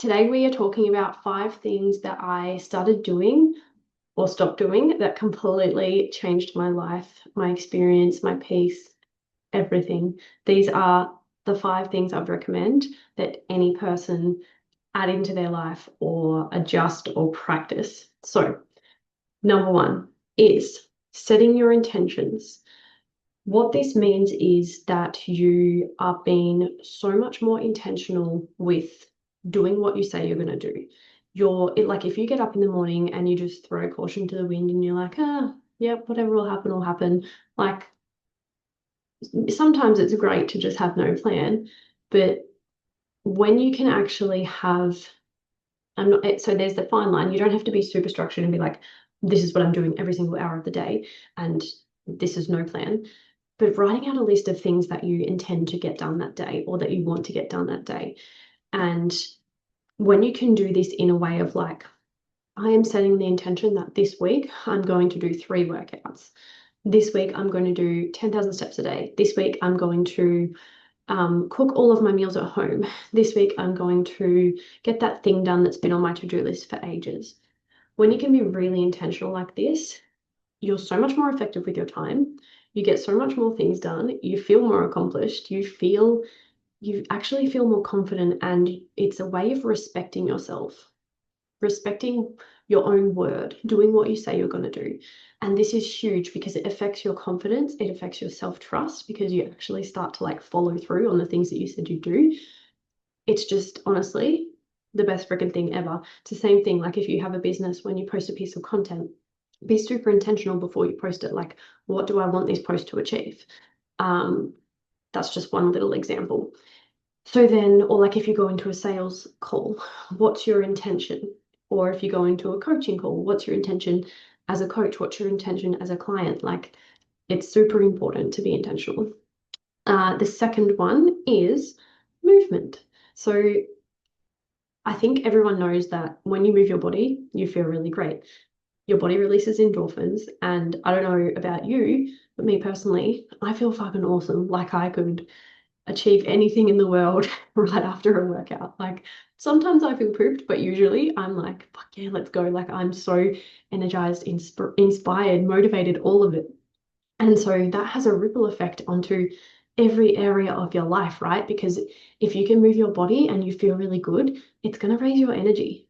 Today we are talking about 5 things that I started doing or stopped doing that completely changed my life, my experience, my peace, everything. These are the 5 things I'd recommend that any person add into their life or adjust or practice. So, number one is setting your intentions. What this means is that you are being so much more intentional with doing what you say you're going to do. Like if you get up in the morning and you just throw caution to the wind and you're like, yeah, whatever will happen. Like sometimes it's great to just have no plan, but when you can actually have, so there's the fine line. You don't have to be super structured and be like, this is what I'm doing every single hour of the day, and this is no plan. But writing out a list of things that you intend to get done that day or that you want to get done that day. And when you can do this in a way of like, I am setting the intention that this week I'm going to do 3 workouts. This week I'm going to do 10,000 steps a day. This week I'm going to cook all of my meals at home. This week I'm going to get that thing done that's been on my to-do list for ages. When you can be really intentional like this, you're so much more effective with your time. You get so much more things done. You feel more accomplished. You actually feel more confident, and it's a way of respecting yourself, respecting your own word, doing what you say you're going to do. And this is huge because it affects your confidence, it affects your self-trust because you actually start to like follow through on the things that you said you do. It's just honestly the best freaking thing ever. It's the same thing like if you have a business, when you post a piece of content, be super intentional before you post it. Like, what do I want this post to achieve? Um, that's just one little example. So then, or like if you go into a sales call, what's your intention? Or if you go into a coaching call, what's your intention as a coach? What's your intention as a client? Like, it's super important to be intentional. The second one is movement. So I think everyone knows that when you move your body, you feel really great. Your body releases endorphins. And I don't know about you, but me personally, I feel fucking awesome. Like I could achieve anything in the world right after a workout. Like sometimes I feel pooped, but usually I'm like, fuck yeah, let's go. Like I'm so energized, inspired, motivated, all of it. And so that has a ripple effect onto every area of your life, right? Because if you can move your body and you feel really good, it's going to raise your energy.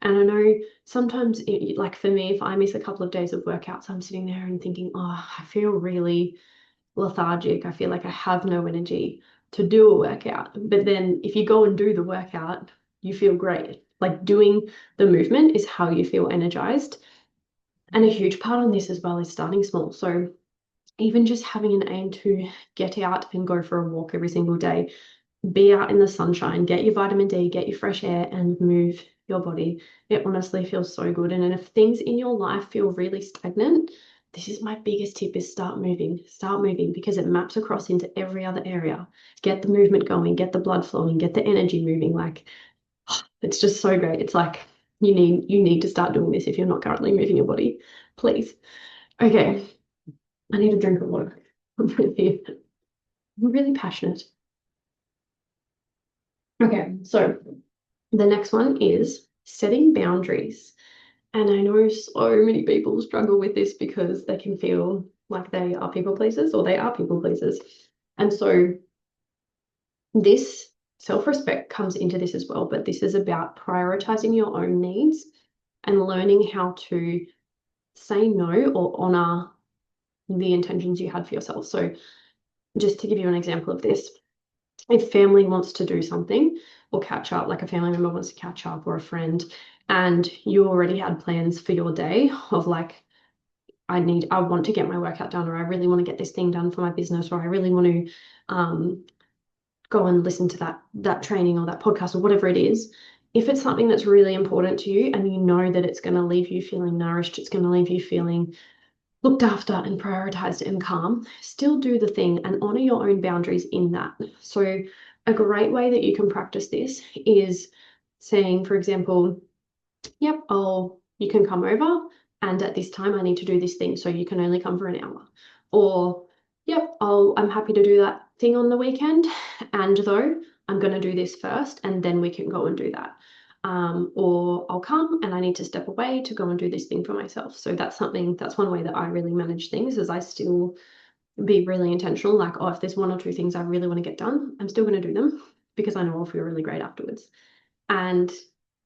And I know sometimes, like for me, if I miss a couple of days of workouts, I'm sitting there and thinking, oh, I feel really lethargic. I feel like I have no energy to do a workout. But then if you go and do the workout, you feel great. Like doing the movement is how you feel energized. And a huge part on this as well is starting small. So even just having an aim to get out and go for a walk every single day, be out in the sunshine, get your vitamin D, get your fresh air, and move your body. It honestly feels so good. And if things in your life feel really stagnant, this is my biggest tip is start moving because it maps across into every other area. Get the movement going, get the blood flowing, get the energy moving. Like it's just so great. It's like you need to start doing this if you're not currently moving your body. Please. Okay, I need a drink of water. I'm really passionate. Okay, so the next one is setting boundaries. And I know so many people struggle with this because they can feel like they are people pleasers or they are people pleasers. And so this self-respect comes into this as well, but this is about prioritizing your own needs and learning how to say no or honor the intentions you had for yourself. So just to give you an example of this, if family wants to do something or catch up, like a family member wants to catch up or a friend, and you already had plans for your day of like, I want to get my workout done, or I really want to get this thing done for my business, or I really want to go and listen to that training or that podcast or whatever it is. If it's something that's really important to you and you know that it's going to leave you feeling nourished, it's going to leave you feeling looked after and prioritized and calm, still do the thing and honor your own boundaries in that. So, a great way that you can practice this is saying, for example, yep, you can come over, and at this time I need to do this thing, so you can only come for an hour. Or, yep, I'm happy to do that thing on the weekend, and though I'm going to do this first, and then we can go and do that. or I'll come and I need to step away to go and do this thing for myself. So that's one way that I really manage things, is I still be really intentional. Like, oh, if there's one or two things I really want to get done, I'm still going to do them because I know I'll feel really great afterwards. And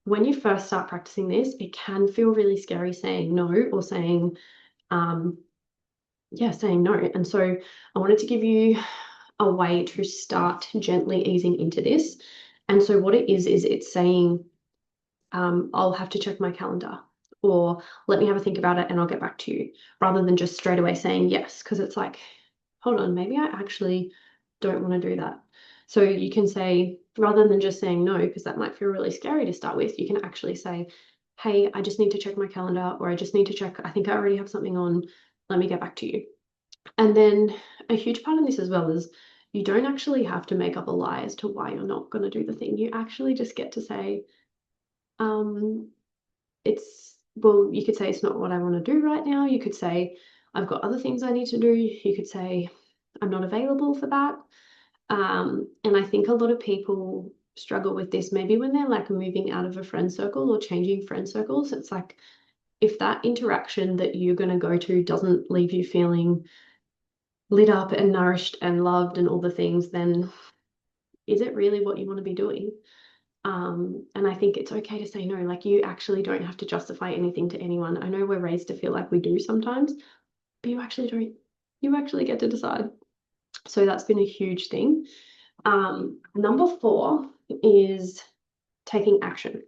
when you first start practicing this, it can feel really scary saying no, or saying saying no. And so I wanted to give you a way to start gently easing into this. And so what it is it's saying, I'll have to check my calendar, or let me have a think about it and I'll get back to you, rather than just straight away saying yes, because it's like, hold on, maybe I actually don't want to do that. So you can say, rather than just saying no, because that might feel really scary to start with, you can actually say, hey, I just need to check my calendar, or I just need to check, I think I already have something on, let me get back to you. And then a huge part of this as well is you don't actually have to make up a lie as to why you're not going to do the thing. You actually just get to say, um, well, you could say it's not what I want to do right now. You could say, I've got other things I need to do. You could say, I'm not available for that. And I think a lot of people struggle with this, maybe when they're like moving out of a friend circle or changing friend circles. It's like, if that interaction that you're going to go to doesn't leave you feeling lit up and nourished and loved and all the things, then is it really what you want to be doing? And I think it's okay to say no. Like, you actually don't have to justify anything to anyone. I know we're raised to feel like we do sometimes, but you actually don't. You actually get to decide. So that's been a huge thing. Number 4 is taking action.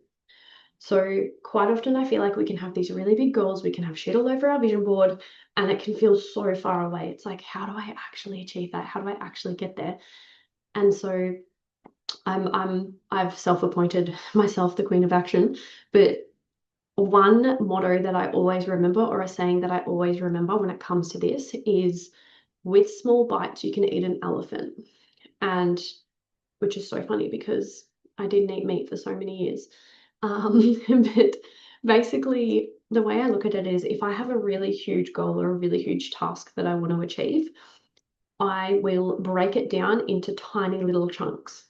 So quite often I feel like we can have these really big goals, we can have shit all over our vision board, and it can feel so far away. It's like, how do I actually achieve that? How do I actually get there? And so I've self-appointed myself the Queen of Action, but one motto that I always remember, or a saying that I always remember when it comes to this, is, with small bites you can eat an elephant. And which is so funny because I didn't eat meat for so many years. But basically the way I look at it is, if I have a really huge goal or a really huge task that I want to achieve, I will break it down into tiny little chunks,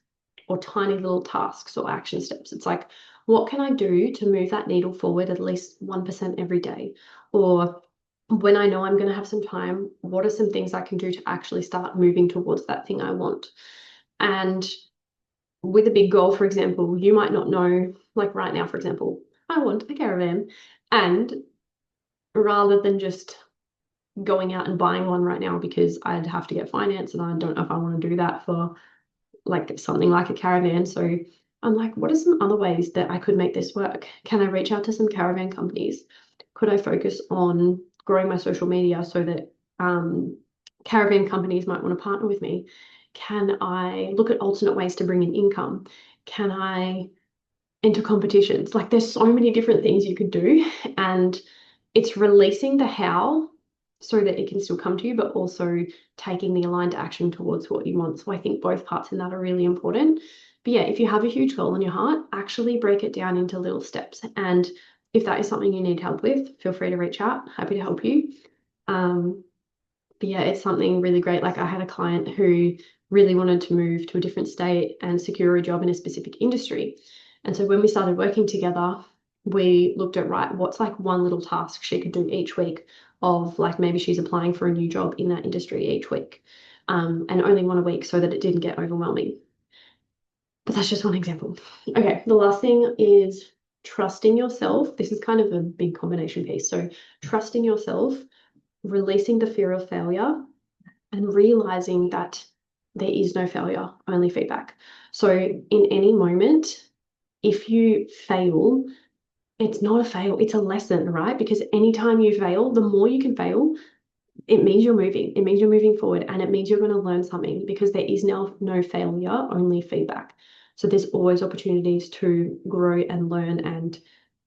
or tiny little tasks or action steps. It's like, what can I do to move that needle forward at least 1% every day? Or when I know I'm going to have some time, what are some things I can do to actually start moving towards that thing I want? And with a big goal, for example, you might not know, like right now, for example, I want a caravan. And rather than just going out and buying one right now, because I'd have to get finance and I don't know if I want to do that for like something like a caravan. So I'm like, what are some other ways that I could make this work? Can I reach out to some caravan companies? Could I focus on growing my social media so that caravan companies might want to partner with me? Can I look at alternate ways to bring in income? Can I enter competitions? Like, there's so many different things you could do, and it's releasing the how so that it can still come to you, but also taking the aligned action towards what you want. So I think both parts in that are really important. But yeah, if you have a huge goal in your heart, actually break it down into little steps. And if that is something you need help with, feel free to reach out. Happy to help you. But yeah, it's something really great. Like, I had a client who really wanted to move to a different state and secure a job in a specific industry. And so when we started working together, we looked at, right, what's like one little task she could do each week, of like, maybe she's applying for a new job in that industry each week, and only one a week, so that it didn't get overwhelming. But that's just one example. Okay, the last thing is trusting yourself. This is kind of a big combination piece. So trusting yourself, releasing the fear of failure, and realizing that there is no failure, only feedback. So in any moment, if you fail, it's not a fail, it's a lesson, right? Because anytime you fail, the more you can fail, it means you're moving. It means you're moving forward, and it means you're going to learn something, because there is now no failure, only feedback. So there's always opportunities to grow and learn and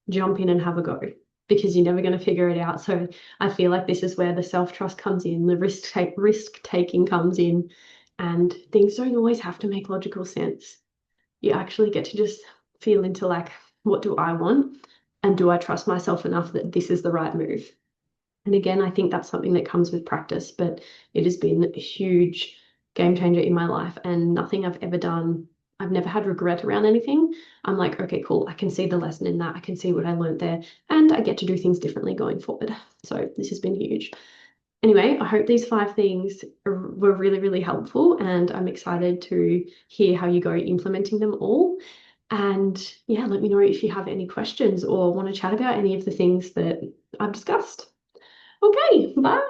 jump in and have a go, because you're never going to figure it out. So I feel like this is where the self-trust comes in, the risk taking comes in, and things don't always have to make logical sense. You actually get to just feel into, like, what do I want? And do I trust myself enough that this is the right move? And again, I think that's something that comes with practice, but it has been a huge game changer in my life, and nothing I've ever done I've never had regret around anything. I'm like, okay, cool. I can see the lesson in that. I can see what I learned there, and I get to do things differently going forward. So this has been huge. Anyway, I hope these 5 things were really, really helpful, and I'm excited to hear how you go implementing them all. And yeah, let me know if you have any questions or want to chat about any of the things that I've discussed. Okay, bye.